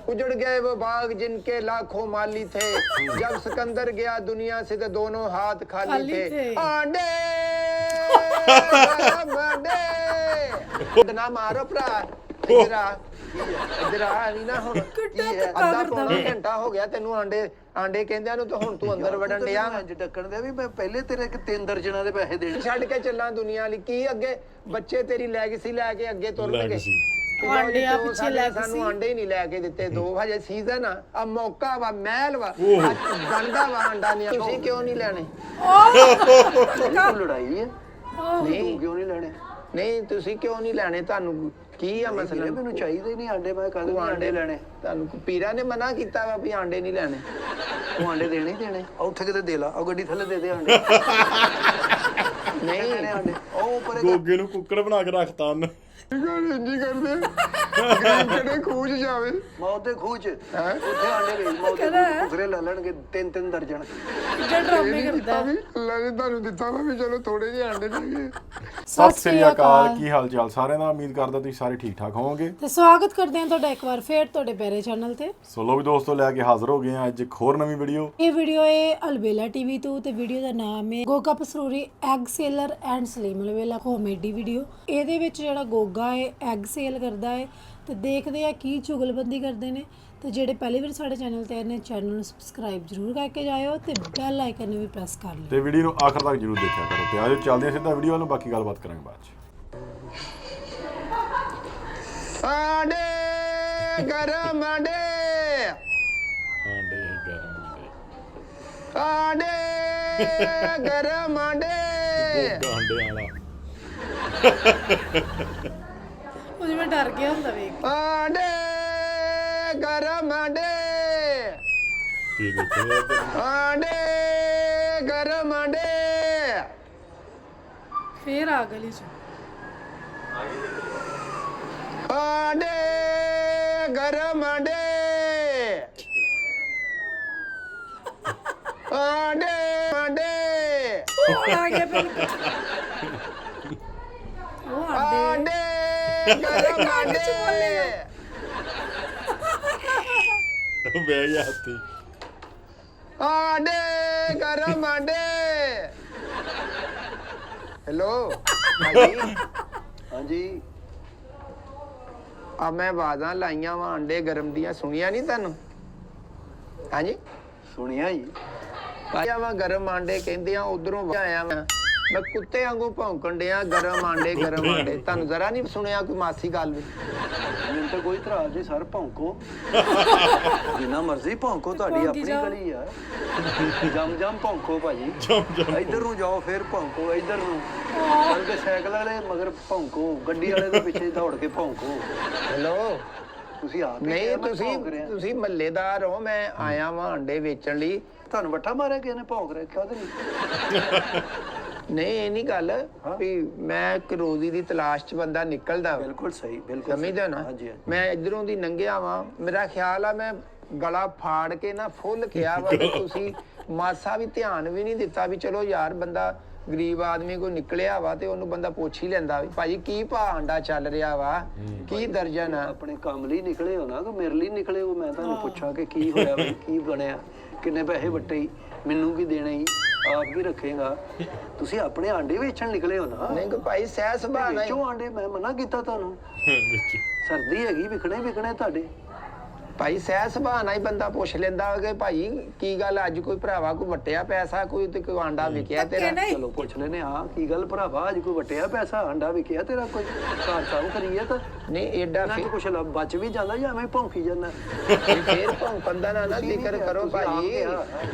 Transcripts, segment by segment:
उजड़ गए वो बाग जिनके लाखों माली थे जब सिकंदर गया दुनिया से तो दोनों हाथ खाली थे आंडे ना मारो भरा इधर आ नहीं ना हुन ਅੱਧਾ ਪੌਣਾ ਘੰਟਾ ਹੋ ਗਿਆ ਤੈਨੂੰ ਆਂਡੇ ਕਹਿੰਦਿਆਂ ਨੂੰ ਤੇ ਹੁਣ ਤੂੰ ਅੰਦਰ ਵੜਨ ਡਿਆ ਅੱਜ ਡੱਕਣ ਦੇ ਵੀ ਮੈਂ ਪਹਿਲੇ ਤੇਰੇ ਕਿ 3 ਦਰਜਨਾਂ ਦੇ ਪੈਸੇ ਦੇਣੇ ਛੱਡ ਕੇ ਚੱਲਾਂ ਦੁਨੀਆ ਲਈ ਕੀ ਅੱਗੇ ਬੱਚੇ ਤੇਰੀ ਲੈਗੇਸੀ ਲੈ ਕੇ ਅੱਗੇ ਤੁਰਨਗੇ ਆਂਡੇ ਆ ਪਿੱਛੇ ਲੈ ਕੇ ਸਾਨੂੰ ਆਂਡੇ ਹੀ ਨਹੀਂ ਲੈ ਕੇ ਦਿੱਤੇ ਦੋ ਹਜੇ ਸੀਜ਼ਨ ਆ ਮੌਕਾ ਵਾ ਮਹਿਲ ਵਾ ਗੰਦਾ ਵਾ ਆਂਡਾ ਨਹੀਂ ਤੁਸੀਂ ਕਿਉਂ ਨਹੀਂ ਲੈਣੇ ਤੂੰ ਲੜਾਈ ਹੈ ਨਹੀਂ ਕਿਉਂ ਨਹੀਂ ਲੈਣੇ ਨਹੀਂ ਤੁਸੀਂ ਕਿਉਂ ਨਹੀਂ ਲੈਣੇ ਤੁਹਾਨੂੰ ਕੀ ਆ ਮਸਲਾ ਮੈਨੂੰ ਚਾਹੀਦੇ ਨਹੀਂ ਆਂਡੇ ਮੈਂ ਕਦੋਂ ਆਂਡੇ ਲੈਣੇ ਤੁਹਾਨੂੰ ਪੀਰਾ ਨੇ ਮਨਾ ਕੀਤਾ ਵਾ ਵੀ ਆਂਡੇ ਨਹੀਂ ਲੈਣੇ ਉਹ ਆਂਡੇ ਦੇਣੇ ਹੀ ਦੇਣੇ ਉੱਥੇ ਕਿਤੇ ਦੇ ਲਾ ਉਹ ਗੱਡੀ ਥੱਲੇ ਦੇ ਦੇ ਆਂਡੇ ਨਹੀਂ ਦੇਣੇ ਆਂਡੇ ਉਹ ਉੱਪਰ ਗੋਗੇ ਨੂੰ ਕੁੱਕੜ ਬਣਾ ਕੇ ਰੱਖਤਾ ਉਹਨੇ ਇੰਜੀ ਕਰਦੇ ਗਰੀਬ ਕਿਹੜੇ ਖੂਜ ਜਾਵੇ ਮੌਤੇ ਖੂਚ ਉੱਥੇ ਆਂਡੇ ਵੇਚ ਮੌਤੇ ਦੂਸਰੇ ਲੈ ਲੈਣਗੇ 3 ਦਰਜਨ ਜੇ ਡਰਾਮੇ ਕਰਦਾ ਲੈ ਤੁਹਾਨੂੰ ਦਿੱਤਾ ਵਾ ਵੀ ਚਲੋ ਥੋੜੇ ਜਿਹੇ ਆਂਡੇ ਦੇਈਏ ਸਤਿ ਸ੍ਰੀ ਅਕਾਲ ਕੀ ਹਾਲ ਚਾਲ ਸਾਰਿਆਂ ਦਾ ਉਮੀਦ ਕਰਦਾ ਤੁਸੀਂ ਸਾਰੇ ਠੀਕ ਠਾਕ ਹੋਵੋਗੇ ਤੇ ਸਵਾਗਤ ਕਰਦੇ ਹਾਂ ਤੁਹਾਡਾ ਇੱਕ ਵਾਰ ਫੇਰ ਤੁਹਾਡੇ ਪਿਆਰੇ ਚੈਨਲ ਤੇ ਸੋ ਲੋ ਵੀ ਦੋਸਤੋ ਲੈ ਕੇ ਹਾਜ਼ਰ ਹੋ ਗਏ ਆ ਅੱਜ ਇੱਕ ਹੋਰ ਨਵੀਂ ਵੀਡੀਓ ਇਹ ਵੀਡੀਓ ਹੈ ਅਲਬੇਲਾ ਟੀਵੀ ਤੋਂ ਤੇ ਵੀਡੀਓ ਦਾ ਨਾਮ ਹੈ Goga Pasroori egg seller and Saleem Albela comedy video ਇਹਦੇ ਵਿੱਚ ਜਿਹੜਾ ਗੋਗਾ ਹੈ ਐਗ ਸੇਲ ਕਰਦਾ ਹੈ ਤੇ ਦੇਖਦੇ ਆ ਕੀ ਚੁਗਲਬੰਦੀ ਕਰਦੇ ਨੇ ਤੇ ਜਿਹੜੇ ਪਹਿਲੀ ਵਾਰ ਸਾਡੇ ਚੈਨਲ ਤੇ ਆਏ ਨੇ ਚੈਨਲ ਨੂੰ ਸਬਸਕ੍ਰਾਈਬ ਜ਼ਰੂਰ ਕਰਕੇ ਜਾਇਓ ਤੇ ਬੈਲ ਆਈਕਨ ਨੂੰ ਵੀ ਪ੍ਰੈਸ ਕਰ ਲਿਓ ਤੇ ਵੀਡੀਓ ਨੂੰ ਆਖਰ ਤੱਕ ਜਰੂਰ ਦੇਖਿਆ ਕਰੋ ਤੇ ਆਜੋ ਚੱਲਦੇ ਹਾਂ ਸਿੱਧਾ ਵੀਡੀਓ ਵੱਲ ਬਾਕੀ ਗੱਲਬਾਤ ਕਰਾਂਗੇ ਬਾਅਦ ਚ ਆਂਡੇ ਗਰਮ ਆਂਡੇ ਆਂਡੇ ਗਰਮ ਆਂਡੇ ਗਰਮ ਆਂਡੇ ਆਂਡੇ ਵਾਲਾ ਉਹ ਜਿਵੇਂ ਡਰ ਗਿਆ ਹੁੰਦਾ ਵੇਖ ਆਂਡੇ ਗਰਮ ਆਂਡੇ ਕੀ ਦੇਖੋ ਆਂਡੇ ਗਰਮ ਆਂਡੇ ਫੇਰ ਆ ਗਲੀ ਚ ਆਂਡੇ ਗਰਮ ਆਂਡੇ ਆਂਡੇ ਆਂਡੇ ਉਹ ਆ ਗਿਆ ਬਿਲਕੁਲ ਉਹ ਆਂਡੇ ਆਂਡੇ ਗਰਮ ਆਂਡੇ ਬਹਿ ਗਿਆ ਹੱਥੀ ਆਂਡੇ ਗਰਮ ਆਂਡੇ ਹੈਲੋ ਹਾਂਜੀ ਹਾਂਜੀ ਆ ਮੈਂ ਆਵਾਜ਼ਾਂ ਲਾਈਆਂ ਵਾ ਆਂਡੇ ਗਰਮ ਦੀਆਂ ਸੁਣੀਆਂ ਨਹੀਂ ਤੁਹਾਨੂੰ ਹਾਂਜੀ ਸੁਣਿਆ ਹੀ ਆਇਆ ਵਾ ਗਰਮ ਆਂਡੇ ਕਹਿੰਦੇ ਆ ਉਧਰੋਂ ਆਇਆ ਮੈਂ ਕੁੱਤੇ ਵਾਂਗੂ ਭੌਂਕਣ ਡਿਆ ਗਰਮ ਆਂਡੇ ਤੁਹਾਨੂੰ ਜ਼ਰਾ ਨਹੀਂ ਸੁਣਿਆ ਕੋਈ ਮਾਸੀ ਗੱਲ ਵੀ ਮੈਨੂੰ ਤਾਂ ਕੋਈ ਇਤਰਾਜ਼ ਨਹੀਂ ਸਰ ਭੌਂਕੋ ਜਿੰਨਾ ਮਰਜ਼ੀ ਭੌਂਕੋ ਤੁਹਾਡੀ ਆਪਣੀ ਗਲੀ ਆ ਜਮ ਭੌਂਕੋ ਭਾਜੀ ਇੱਧਰ ਨੂੰ ਜਾਓ ਫਿਰ ਭੌਂਕੋ ਇੱਧਰ ਨੂੰ ਬਲਕਿ ਸਾਈਕਲ ਵਾਲੇ ਮਗਰ ਭੌਂਕੋ ਗੱਡੀ ਵਾਲੇ ਦੇ ਪਿੱਛੇ ਦੌੜ ਕੇ ਭੌਂਕੋ ਹੈਲੋ ਤੁਸੀਂ ਆਪ ਹੀ ਨਹੀਂ ਤੁਸੀਂ ਮੱਲੇਦਾਰ ਹੋ ਮੈਂ ਆਇਆ ਵਾਂ ਆਂਡੇ ਵੇਚਣ ਲਈ ਤੁਹਾਨੂੰ ਵੱਟਾ ਮਾਰਿਆ ਕਿਸੇ ਨੇ ਭੌਂਕ ਰਿਹਾ ਕਾਹਦੇ ਨਹੀਂ ਨਹੀਂ ਇਹ ਨਹੀਂ ਗੱਲ ਵੀ ਮੈਂ ਇੱਕ ਰੋਜ਼ੀ ਦੀ ਤਲਾਸ਼ 'ਚ ਬੰਦਾ ਨਿਕਲਦਾ ਬਿਲਕੁਲ ਸਹੀ ਬਿਲਕੁਲ ਸਮਝਦੇ ਨਾ ਮੈਂ ਇਧਰੋਂ ਦੀ ਲੰਘਿਆ ਵਾਂ ਮੇਰਾ ਖਿਆਲ ਆ ਮੈਂ ਗਲਾ ਫਾੜ ਕੇ ਨਾ ਫੁੱਲ ਖਿਆ ਵਾ ਤੇ ਤੁਸੀਂ ਮਾਸਾ ਵੀ ਧਿਆਨ ਵੀ ਨਹੀਂ ਦਿੱਤਾ ਵੀ ਚਲੋ ਯਾਰ ਬੰਦਾ ਗਰੀਬ ਆਦਮੀ ਕੋਈ ਨਿਕਲਿਆ ਵਾ ਤੇ ਉਹਨੂੰ ਬੰਦਾ ਪੁੱਛ ਹੀ ਲੈਂਦਾ ਵੀ ਭਾਜੀ ਕੀ ਭਾਅ ਆਂਡਾ ਚੱਲ ਰਿਹਾ ਵਾ ਕੀ ਦਰਜਨ ਆ ਆਪਣੇ ਕੰਮ ਲਈ ਨਿਕਲੇ ਹੋ ਨਾ ਕਿ ਮੇਰੇ ਲਈ ਨਿਕਲੇ ਹੋ ਮੈਂ ਤੁਹਾਨੂੰ ਪੁੱਛਾਂ ਕਿ ਕੀ ਹੋਇਆ ਬਈ ਕੀ ਬਣਿਆ ਕਿੰਨੇ ਪੈਸੇ ਵੱਟੇ ਹੀ ਮੈਨੂੰ ਕੀ ਦੇਣਾ ਹੀ ਆਪ ਕੀ ਰੱਖੇਗਾ ਤੁਸੀਂ ਆਪਣੇ ਆਂਡੇ ਵੇਚਣ ਨਿਕਲੇ ਹੋ ਨਾ ਨਹੀਂ ਕਿ ਭਾਈ ਸਹਿ ਸੁਭਾਅ ਨਾਲ ਵੇਚੋ ਆਂਡੇ ਮੈਂ ਮਨਾ ਕੀਤਾ ਤੁਹਾਨੂੰ ਸਰਦੀ ਹੈਗੀ ਵਿਕਣੇ ਤੁਹਾਡੇ ਭਾਈ ਸਹਿ ਸੁਭਾਅ ਨਾਲ ਹੀ ਬੰਦਾ ਪੁੱਛ ਲੈਂਦਾ ਕਿ ਭਾਈ ਕੀ ਗੱਲ ਅੱਜ ਕੋਈ ਭਰਾਵਾ ਕੋਈ ਵਟਿਆ ਪੈਸਾ ਕੋਈ ਤੇ ਕੋਈ ਆਂਡਾ ਵਿਕਿਆ ਤੇਰਾ ਚਲੋ ਪੁੱਛ ਲੈਨੇ ਹਾਂ ਕੀ ਗੱਲ ਭਰਾਵਾ ਅੱਜ ਕੋਈ ਵਟਿਆ ਪੈਸਾ ਆਂਡਾ ਵਿਕਿਆ ਤੇਰਾ ਕੋਈ ਘਰ ਸਾਊ ਕਰੀਏ ਤਾਂ ਨਹੀਂ ਐਡਾ ਨਾ ਕੁਛ ਬਚ ਵੀ ਜਾਂਦਾ ਜਾਂ ਐਵੇਂ ਭੌਂਕੀ ਜਾਂਦਾ ਫੇਰ ਭੌਂਕਣ ਦਾ ਨਾ ਜ਼ਿਕਰ ਕਰੋ ਭਾਈ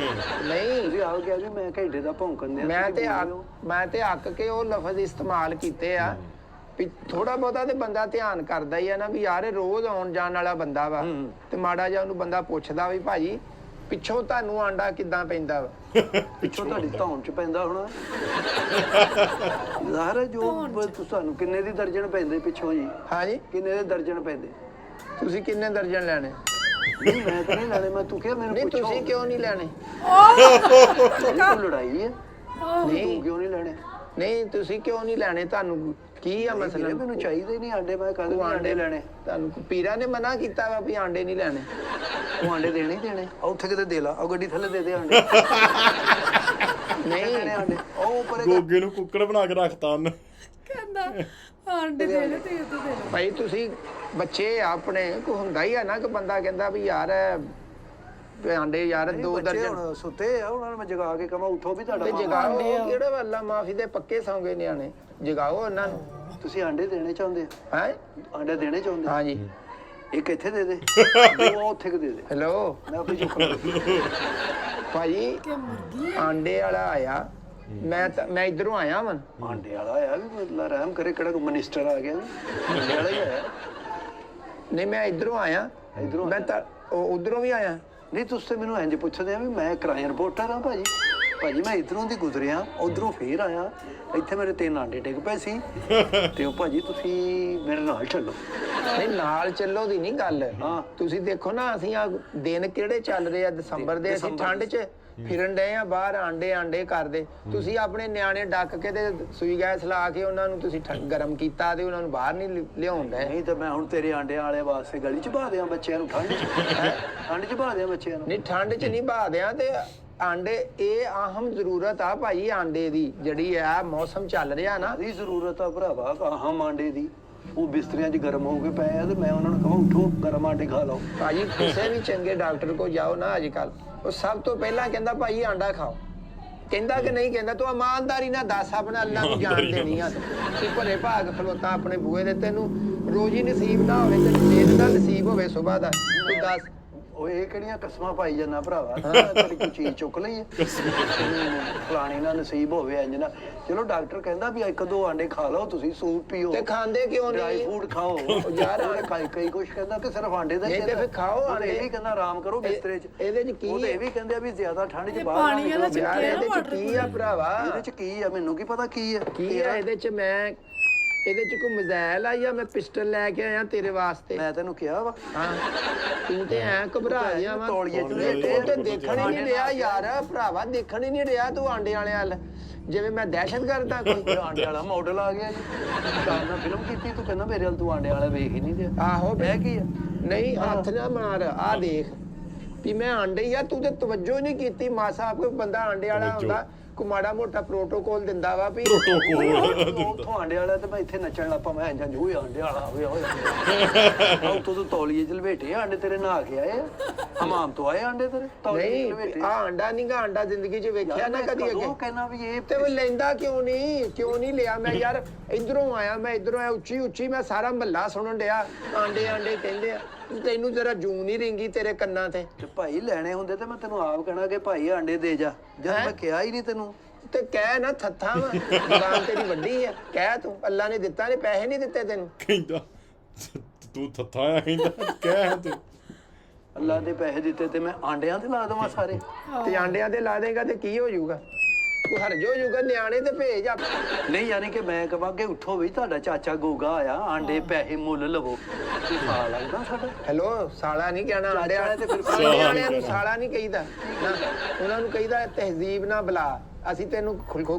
ਨਹੀਂ ਤੁਸੀਂ ਆਪ ਕਿਹਾ ਵੀ ਮੈਂ ਘੰਟੇ ਦਾ ਭੌਂਕਣ ਦਿਆ ਮੈਂ ਤੇ ਅੱਕ ਕੇ ਉਹ ਲਫ਼ਜ਼ ਇਸਤੇਮਾਲ ਕੀਤੇ ਆ ਵੀ ਥੋੜਾ ਬਹੁਤਾ ਤੇ ਬੰਦਾ ਧਿਆਨ ਕਰਦਾ ਹੀ ਆ ਨਾ ਵੀ ਯਾਰ ਇਹ ਰੋਜ਼ ਆਉਣ ਜਾਣ ਵਾਲਾ ਬੰਦਾ ਵਾ ਤੇ ਮਾੜਾ ਜਿਹਾ ਉਹਨੂੰ ਬੰਦਾ ਪੁੱਛਦਾ ਵੀ ਭਾਜੀ ਪਿੱਛੋਂ ਤੁਹਾਨੂੰ ਆਂਡਾ ਕਿੱਦਾਂ ਪੈਂਦਾ ਵਾ ਪਿੱਛੋਂ ਤੁਹਾਡੀ ਧੌਣ ਚ ਪੈਂਦਾ ਹੋਣਾ ਜ਼ਾਹਰ ਜੋ ਤੁਹਾਨੂੰ ਕਿੰਨੇ ਦੀ ਦਰਜਨ ਪੈਂਦੇ ਪਿੱਛੋਂ ਜੀ ਹਾਂਜੀ ਕਿੰਨੇ ਦੇ ਦਰਜਨ ਪੈਂਦੇ ਤੁਸੀਂ ਕਿੰਨੇ ਦਰਜਨ ਲੈਣੇ ਨਹੀਂ ਮੈਂ ਤਾਂ ਨਹੀਂ ਲੈਣੇ ਮੈਂ ਤੂੰ ਕਿਹਾ ਮੈਨੂੰ ਨਹੀਂ ਤੁਸੀਂ ਕਿਉਂ ਨਹੀਂ ਲੈਣੇ ਤੂੰ ਲੜਾਈ ਹੈ ਨਹੀਂ ਕਿਉਂ ਨਹੀਂ ਲੈਣੇ ਨਹੀਂ ਤੁਸੀਂ ਕਿਉਂ ਨਹੀਂ ਲੈਣੇ? ਤੁਹਾਨੂੰ ਕੀ ਆ ਮਸਲਾ? ਮੈਨੂੰ ਚਾਹੀਦੇ ਨਹੀਂ ਆਂਡੇ, ਮੈਂ ਕਦੇ ਤੂੰ ਆਂਡੇ ਲੈਣੇ। ਤੁਹਾਨੂੰ ਪੀਰਾਂ ਨੇ ਮਨਾ ਕੀਤਾ ਵਾ ਵੀ ਆਂਡੇ ਨਹੀਂ ਲੈਣੇ। ਉਹ ਆਂਡੇ ਦੇਣੇ ਹੀ ਦੇਣੇ। ਉੱਥੇ ਕਿਤੇ ਦੇ ਲਾ, ਉਹ ਗੱਡੀ ਥੱਲੇ ਦੇ ਦੇ ਆਂਡੇ। ਨਹੀਂ ਆਂਡੇ ਉਹ ਪਰੇ ਗੋਗੇ ਨੂੰ ਕੁੱਕੜ ਬਣਾ ਕੇ ਰੱਖਤਾ ਉਹਨੇ। ਕਹਿੰਦਾ ਆਂਡੇ ਦੇ ਦੇ ਤੇ ਦੇ ਦੇ। ਭਾਈ ਤੁਸੀਂ ਬੱਚੇ ਆ ਆਪਣੇ ਕੋ ਹੁੰਦਾ ਹੀ ਆ ਨਾ ਕਿ ਬੰਦਾ ਕਹਿੰਦਾ ਵੀ ਯਾਰ ਵੀ ਆਂਡੇ ਯਾਰ 2 ਬੱਚੇ ਦਰਜਨ ਹੁਣ ਸੁੱਤੇ ਆ, ਉਹਨਾਂ ਨੂੰ ਮੈਂ ਜਗਾ ਕੇ ਕਹਾਂ ਉੱਠੋ ਵੀ ਤੁਹਾਡਾ ਤੇ ਮਾਮਾ। ਜਗਾਓ। ਕਿਹੜੇ ਵੱਲਾ ਮਾਫੀ ਦੇ ਪੱਕੇ ਸੌਂਗੇ ਨਿਆਣੇ, ਜਗਾਓ ਉਹਨਾਂ ਨੂੰ। ਤੁਸੀਂ ਆਂਡੇ ਦੇਣੇ ਚਾਹੁੰਦੇ ਆ? ਹੈ ਆਂਡੇ ਦੇਣੇ ਚਾਹੁੰਦੇ ਆ? ਹਾਂਜੀ। ਇੱਕ ਇੱਥੇ ਦੇ ਦੇ, ਦੋ ਉੱਥੇ ਕਿ ਦੇ ਦੇ। ਹੈਲੋ ਮੈਂ ਆਪਣੀ ਚੁੱਕ ਲਾਂ। ਭਾਜੀ ਕਿ ਮੁਰਗੀ ਆਂਡੇ ਵਾਲਾ ਆਇਆ, ਮੈਂ ਇਧਰੋਂ ਆਇਆ ਵਾਂ। ਆਂਡੇ ਵਾਲਾ ਆਇਆ ਵੀ ਮਤਲਬ ਰਹਿਮ ਕਰੇ, ਕਿਹੜਾ ਕੋਈ ਮਿਨਿਸਟਰ ਆ ਗਿਆ? ਆਂਡੇ ਵਾਲਾ ਹੀ ਆਇਆ। ਨਹੀਂ ਮੈਂ ਇਧਰੋਂ ਆਇਆ, ਇੱਧਰੋਂ ਮੈਂ ਤਾਂ ਉਧਰੋਂ ਵੀ ਆਇਆ। ਨਹੀਂ ਤੁਸੀਂ ਤੇ ਮੈਨੂੰ ਇੰਜ ਪੁੱਛਦੇ ਆ ਵੀ ਮੈਂ ਕ੍ਰਾਈਮ ਰਿਪੋਰਟਰ ਆ ਭਾਜੀ। ਭਾਜੀ ਮੈਂ ਇਧਰੋਂ ਦੀ ਗੁਜ਼ਰਿਆ, ਉਧਰੋਂ ਫੇਰ ਆਇਆ, ਇੱਥੇ ਮੇਰੇ 3 ਆਂਡੇ ਡਿੱਗ ਪਏ ਸੀ ਤੇ ਉਹ ਭਾਜੀ ਤੁਸੀਂ ਮੇਰੇ ਨਾਲ ਚੱਲੋ। ਨਹੀਂ ਨਾਲ ਚੱਲੋ ਦੀ ਨਹੀਂ ਗੱਲ। ਹਾਂ। ਤੁਸੀਂ ਦੇਖੋ ਨਾ ਅਸੀਂ ਆ ਦਿਨ ਕਿਹੜੇ ਚੱਲ ਰਹੇ ਆ ਦਸੰਬਰ ਦੇ, ਅਸੀਂ ਠੰਡ 'ਚ ਫਿਰਨ ਡਏ ਆ ਬਾਹਰ, ਆਂਡੇ ਕਰਦੇ। ਤੁਸੀਂ ਆਪਣੇ ਨਿਆਣੇ ਡੱਕ ਕੇ ਤੇ ਸੂਈ ਗੈਸ ਲਾ ਕੇ ਉਹਨਾਂ ਨੂੰ ਤੁਸੀਂ ਗਰਮ ਕੀਤਾ ਤੇ ਉਹਨਾਂ ਨੂੰ ਬਾਹਰ ਨਹੀਂ ਲਿਆਉਣ ਡਏ। ਨਹੀਂ ਤਾਂ ਮੈਂ ਹੁਣ ਤੇਰੇ ਆਂਡਿਆਂ ਵਾਲੇ ਵਾਸਤੇ ਗਲੀ 'ਚ ਬਹਾ ਦਿਆਂ ਬੱਚਿਆਂ ਨੂੰ, ਠੰਡ 'ਚ ਠੰਡ 'ਚ ਬਹਾ ਦਿਆਂ ਬੱਚਿਆਂ ਨੂੰ। ਨਹੀਂ ਠੰਡ 'ਚ ਨਹੀਂ ਬਾਹਦਿਆਂ ਤੇ ਆਂਡੇ ਇਹ ਅਹਿਮ ਜ਼ਰੂਰਤ ਆ ਭਾਈ ਆਂਡੇ ਦੀ, ਜਿਹੜੀ ਆ ਮੌਸਮ ਚੱਲ ਰਿਹਾ ਨਾ। ਦੀ ਜ਼ਰੂਰਤ ਆ ਭਰਾਵਾ ਆਹਮ ਆਂਡੇ ਦੀ। ਉਹ ਬਿਸਤਰਿਆਂ 'ਚ ਗਰਮ ਹੋ ਕੇ ਪਏ ਆ ਤੇ ਮੈਂ ਉਹਨਾਂ ਨੂੰ ਕਹਾਂ ਉੱਠੋ ਗਰਮ ਆਂਡੇ ਖਾ ਲਓ। ਭਾਜੀ ਕਿਸੇ ਵੀ ਚੰਗੇ ਡਾਕਟਰ ਕੋਲ ਜਾਓ ਨਾ ਅੱਜ ਕੱਲ, ਉਹ ਸਭ ਤੋਂ ਪਹਿਲਾਂ ਕਹਿੰਦਾ ਭਾਈ ਆਂਡਾ ਖਾਓ। ਕਹਿੰਦਾ ਕਿ ਨਹੀਂ ਕਹਿੰਦਾ? ਤੂੰ ਇਮਾਨਦਾਰੀ ਨਾਲ ਦੱਸ, ਆਪਣਾ ਅੱਲਾ ਨੂੰ ਜਾਣ ਦੇਣੀ ਆ ਤੂੰ ਭਲੇ ਭਾਗ ਖਲੋਤਾ ਆਪਣੇ ਬੂਹੇ ਦੇ, ਤੈਨੂੰ ਰੋਜ਼ੀ ਨਸੀਬ ਨਾ ਹੋਵੇ ਤੇ ਦਿਨ ਦਾ ਨਸੀਬ ਹੋਵੇ ਸੁਬਾਹ ਦਾ, ਤੂੰ ਦੱਸ। ਓਏ ਇਹ ਕਿਹੜੀਆਂ ਕਸਮਾਂ ਪਾਈ ਜਾਂਦਾ ਭਰਾਵਾ? ਤੇਰੀ ਕੋਈ ਚੀਜ਼ ਚੁੱਕ ਲਈ ਹੈ? ਫਲਾਣੀ ਨਾਲ ਨਸੀਬ ਹੋਵੇ ਇੰਜ ਨਾ। ਚਲੋ ਡਾਕਟਰ ਕਹਿੰਦਾ ਵੀ 1-2 ਆਂਡੇ ਖਾ ਲਓ, ਤੁਸੀਂ ਸੂਪ ਪੀਓ ਤੇ ਖਾਂਦੇ ਕਿਉਂ ਡਰਾਈ ਨਹੀਂ? ਫੂਡ ਖਾਓ। ਯਾਰ ਕਈ ਕੁਛ ਕਹਿੰਦਾ ਕਿ ਸਿਰਫ ਆਂਡੇ ਦਾ ਹੀ ਨਹੀਂ ਤੇ ਕਹਿੰਦਾ। ਫਿਰ ਖਾਓ ਉਹ ਤੇ ਆਂਡੇ। ਇਹ ਵੀ ਕਹਿੰਦਾ ਆਰਾਮ ਕਰੋ ਬਿਸਤਰੇ 'ਚ। ਇਹਦੇ 'ਚ ਕੀ ਉਹ ਤੇ ਹੈ? ਇਹ ਵੀ ਕਹਿੰਦੇ ਆ ਵੀ ਜ਼ਿਆਦਾ ਠੰਡ 'ਚ ਇਹ ਬਾਹਰ ਨਾ ਪਾਣੀ ਵਾਲਾ ਨਿਕਲੋ। ਯਾਰ ਇਹਦੇ 'ਚ ਕੀ ਆ ਭਰਾਵਾ? ਇਹਦੇ 'ਚ ਕੀ ਆ ਮੈਨੂੰ ਕੀ ਪਤਾ ਕੀ ਆ? ਕੀ ਆ ਇਹਦੇ 'ਚ? ਮੈਂ ਇਹਦੇ 'ਚ ਕੋਈ ਮਜ਼ਾਇਲ ਆ ਜਾਂ ਮੈਂ ਪਿਸਟਲ ਲੈ ਕੇ ਆਇਆ ਤੇਰੇ ਵਾਸਤੇ? ਮੈਂ ਤੈਨੂੰ ਕਿਹਾ ਵਾ ਹਾਂ ਤੂੰ ਤੇ ਐ ਘਬਰਾ ਗਿਆ ਵਾ। ਤੌਲੀਏ 'ਚ ਤੂੰ ਤੇ ਦੇਖਣ ਹੀ ਨਹੀਂ ਰਿਹਾ ਯਾਰ ਭਰਾਵਾ, ਦੇਖਣ ਹੀ ਨਹੀਂ ਰਿਹਾ ਤੂੰ ਆਂਡੇ ਵਾਲੇ ਵੱਲ, ਜਿਵੇਂ ਮੈਂ ਦਹਿਸ਼ਤ ਕਰਦਾ ਕੋਈ। ਆਂਡੇ ਵਾਲਾ ਮਾਡਲ ਆ ਗਿਆ ਜੀ। ਸ਼ਾਮ ਨਾਲ ਫਿਲਮ ਕੀਤੀ, ਤੂੰ ਕਹਿੰਦਾ ਮੇਰੇ ਵੱਲ ਤੂੰ ਆਂਡੇ ਵਾਲਾ ਵੇਖ ਹੀ ਨਹੀਂ ਰਿਹਾ। ਆਹੋ ਮੈਂ ਕੀ ਆ? ਨਹੀਂ ਹੱਥ ਨਾ ਮਾਰ, ਆ ਦੇਖ ਵੀ ਮੈਂ ਆਂਡੇ ਯਾਰ, ਤੂੰ ਤੇ ਤਵੱਜੋ ਹੀ ਨਹੀਂ ਕੀਤੀ ਮਾਸਾ। ਕੋਈ ਬੰਦਾ ਆਂਡੇ ਵਾਲਾ ਹੁੰਦਾ ਕੋ ਮਾੜਾ ਮੋਟਾ ਪ੍ਰੋਟੋਕੋਲ ਦਿੰਦਾ ਵਾ ਵੀ ਉੱਥੋਂ ਆਂਡੇ ਵਾਲਾ ਤੇ ਮੈਂ ਇੱਥੇ ਨੱਚਣ ਲੱਪਾ, ਮੈਂ ਜਾਂ ਜੂਏ ਆਂਡੇ ਵਾਲਾ ਹੋਵੇ ਹੋਏ। ਉੱਥੋਂ ਤੂੰ ਤੌਲੀਏ 'ਚ ਲਪੇਟੇ ਆਂਡੇ ਤੇਰੇ ਨਹਾ ਕੇ ਆਏ ਆ, ਹਮਾਮ ਤੋਂ ਆਏ ਆਂਡੇ ਤੇਰੇ ਤੌਲੀਏ 'ਚ ਨਹੀਂ ਲਪੇਟੇ। ਆ ਆਂਡਾ ਨਹੀਂਗਾ, ਆਂਡਾ ਜ਼ਿੰਦਗੀ 'ਚ ਵੇਖਿਆ ਨਾ ਕਦੀ ਅੱਗੇ। ਉਹ ਕਹਿੰਦਾ ਵੀ ਇਹ ਤੇ ਉਹ ਲੈਂਦਾ ਕਿਉਂ ਨਹੀਂ ਲਿਆ? ਮੈਂ ਯਾਰ ਇਧਰੋਂ ਆਇਆ, ਮੈਂ ਇਧਰੋਂ ਆਇਆ, ਉੱਚੀ ਮੈਂ ਸਾਰਾ ਮਹੱਲਾ ਸੁਣਨ ਡਿਆ ਆਂਡੇ ਕਹਿੰਦੇ ਆ। ਤੈਨੂੰ ਜਰਾ ਜੂੰ ਨਹੀਂ ਰਿੰਗੀ ਤੇਰੇ ਕੰਨਾਂ ਤੇ? ਤੇ ਭਾਈ ਲੈਣੇ ਹੁੰਦੇ ਤੇ ਮੈਂ ਤੈਨੂੰ ਆਪ ਕਹਿਣਾ ਕਿ ਭਾਈ ਆਂਡੇ ਦੇ ਜਾ, ਜਦ ਮੈਂ ਕਿਹਾ ਹੀ ਨਹੀਂ ਤੈਨੂੰ। ਤੇ ਕਹਿ ਨਾ ਥੱਥਾ ਵਾ, ਜ਼ੁਬਾਨ ਤੇਰੀ ਵੱਡੀ ਹੈ, ਕਹਿ ਤੂੰ। ਅੱਲਾ ਨੇ ਦਿੱਤਾ ਨੇ, ਪੈਸੇ ਨਹੀਂ ਦਿੱਤੇ ਤੈਨੂੰ। ਕਹਿੰਦਾ ਤੂੰ ਥੱਥਾ ਆ, ਕਹਿੰਦਾ ਕਹਿ ਤੂੰ। ਅੱਲਾ ਦੇ ਪੈਸੇ ਦਿੱਤੇ ਤੇ ਮੈਂ ਆਂਡਿਆਂ ਤੇ ਲਾ ਦੇਵਾਂ ਸਾਰੇ? ਤੇ ਆਂਡਿਆਂ ਤੇ ਲਾ ਦੇਗਾ ਤੇ ਕੀ ਹੋ ਜਾਊਗਾ? ਤੂੰ ਹਰਜ ਹੋ ਜਾਊਗਾ। ਨਿਆਣੇ ਤੇ ਭੇਜ ਆ। ਨਹੀਂ ਯਾਨੀ ਕਿ ਮੈਂ ਕਹਾਂ ਕਿ ਉੱਠੋ ਵੀ ਤੁਹਾਡਾ ਚਾਚਾ ਗੋਗਾ ਆਇਆ, ਆਂਡੇ ਪੈਸੇ ਮੁੱਲ ਲਵੋ। ਤੂੰ ਖਾ ਲੱਗਦਾ ਸਾਡਾ। ਹੈਲੋ ਸਾਲਾ ਨਹੀਂ ਕਹਿਣਾ ਆਂਡੇ ਵਾਲੇ ਤੇ, ਫਿਰ ਸਾਲਾ ਆਂਡੇ ਵਾਲਿਆਂ ਨੂੰ ਸਾਲਾ ਨਹੀਂ ਕਹੀਦਾ ਨਾ, ਉਹਨਾਂ ਨੂੰ ਕਹੀਦਾ ਤਹਿਜ਼ੀਬ ਨਾਲ ਬੁਲਾ। ਅਸੀਂ ਤੈਨੂੰ